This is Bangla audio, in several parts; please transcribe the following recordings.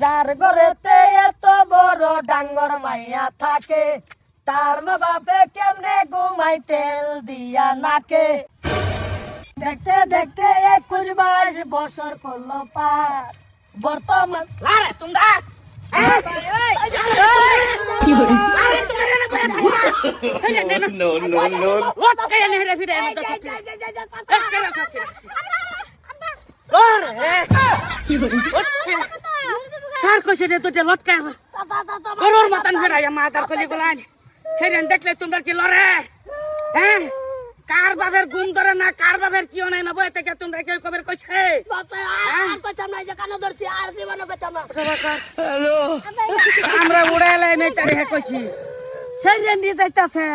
যার ঘরেতে এত বড় ডাঙ্গর মাইয়া থাকে তার মা বাপে কেমনে ঘুমাই তেল দিয়া নাকে। দেখতে দেখতে 21 বছর করলো পার বর্তমান লারে তোমরা No, no, no. লটকাইয়া নেহরে ফিরে আমাদের সাথে চার কইছে রে তোতে লটকায় গরুর মতন ফেরাইয়া মাদার কলি গুলান সেদিন দেখলে তোমরা কি লড়ে হ্যাঁ কার বাবের গুম ধরে না কার বাবের কিও নাই না বই থেকে তোমরা কেউ কবের কইছে আমরা উড়াইলাই নাই তারে হে কইছি সেদিন দিয়ে যাইতাছে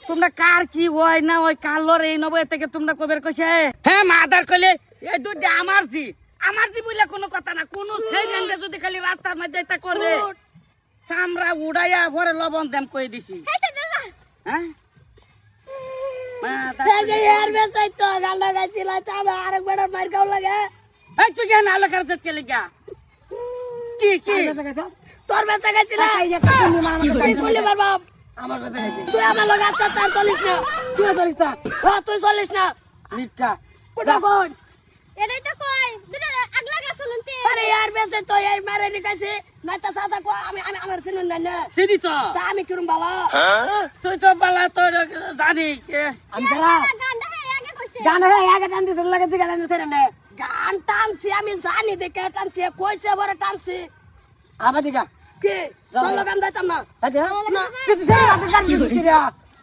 তোমরা কার কি হয় না ওই কার লড়ে এই নবই থেকে তোমরা কবের কইছে হ্যাঁ মাদার কইলে এই দুধ আমার জি বলে কোনো কথা না কোনো সেদিন যদি খালি রাস্তার মধ্যে এটা করবে চামড়া উড়াইয়া পরে লবণ দেন কই দিছি হ্যাঁ তুই কেন আলো খারাপ কে লিখা কি তোর বেচা গেছিল আমার কথা খাইছে তুই আমার লগে আচ্ছা তার চলিস না তুই ধরিস না তুই চলিস না লিখা কোটা কোন এটাই তো কই দুটো আগলা গেছলন তে আরে यार বেচে তো এই মারে নিকাছে না তা সাসা কো আমি আমার চিনুন না সিদি তো তা আমি কিরম বালা তুই তো বালা তোর জানি আমি যারা গান্ডা হে আগে কইছে গান হে আগে টান দিতে লাগে দিগা না তেরে না গান টানছি আমি জানি দেখে টানছি কইছে বড় টানছি আবার দিগা কি তোর গান যাইতাম না না তুই সেই রাতে গান দিতে রে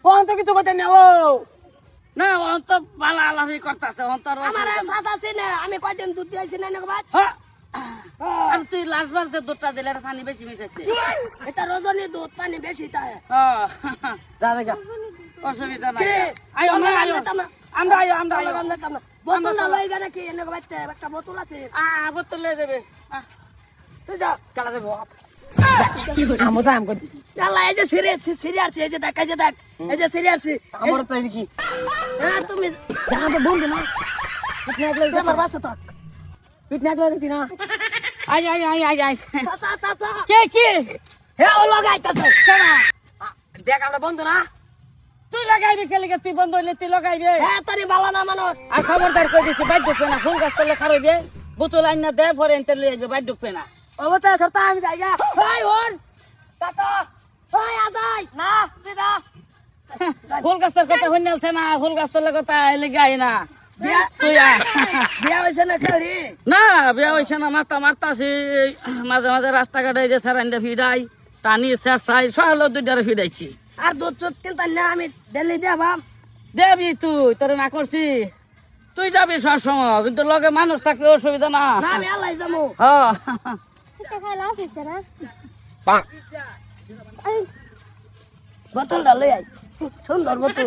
ওন তো কিছু কথা নেই ও না ওন তো বালা আলাহি করতাছে ওন তো আমার সাসা সিনে আমি কয়দিন দুধ দিয়েছি না না বাদ আর তুই লাস্ট বার যে দুধটা দিলে পানি বেশি মিশাইছে এটা রজনী দুধ পানি বেশি তাই যা দেখা অসুবিধা নাই কি? আয় আমরা আয় আমরা আয় আমরা তোর গান যাইতাম না বোতল না লই গেলে কি এনে বাইতে একটা বোতল আছে বোতল লয়ে দেবে তুই যা কালা দেবো আমো দাম করি আল্লাহ এই যে সিরিয়াস এই যে দেখ এই যে দেখ এই যে সিরিয়াস আমার তো কি হ্যাঁ তুমি জানা তো বন্ধ না আমার বাসা তো পিটনা করে দিনা আয় আয় আয় আয় আয় চাচা চাচা কি হে ও লাগাইতাছ কেনা দেখ আমরা বন্ধ না তুই লাগাইবি কে লাগা তুই বন্ধ হইলে তুই লাগাইবে হ্যাঁ তোরই ভালো না মানুষ আর খবরদার কই দিছি বাইর ঢুকবে না ফুল গাছ তলে খারাইবে বোতল আইন না দে পরে এনতে লই আইবে বাইর ঢুকবে না অবতা সরতা আমি যাইগা ভাই ওর চাচা ভাই আদাই না দিদা ফুল গাছের কথা হইনালছে না ফুল গাছ তলে কথা আইলে গাই না বিয়া তুই আ বিয়া হইছে না করি না বিয়া হইছে না মারতাছি মাঝে মাঝে রাস্তাঘাটে যে সারাইন্দা ফিডাই টানি শেষাই সহলো দুইটারে ফিডাইছি আর দুধ চুত কিনতে না আমি ডেলি দেবাম দেবি তুই তোরে না করছি তুই যাবি সব সময় কিন্তু লগে মানুষ থাকলে অসুবিধা না না আমি আল্লাহ যাবো হ্যাঁ এটা খাইলা আছে না বোতলটা লই আই সুন্দর বোতল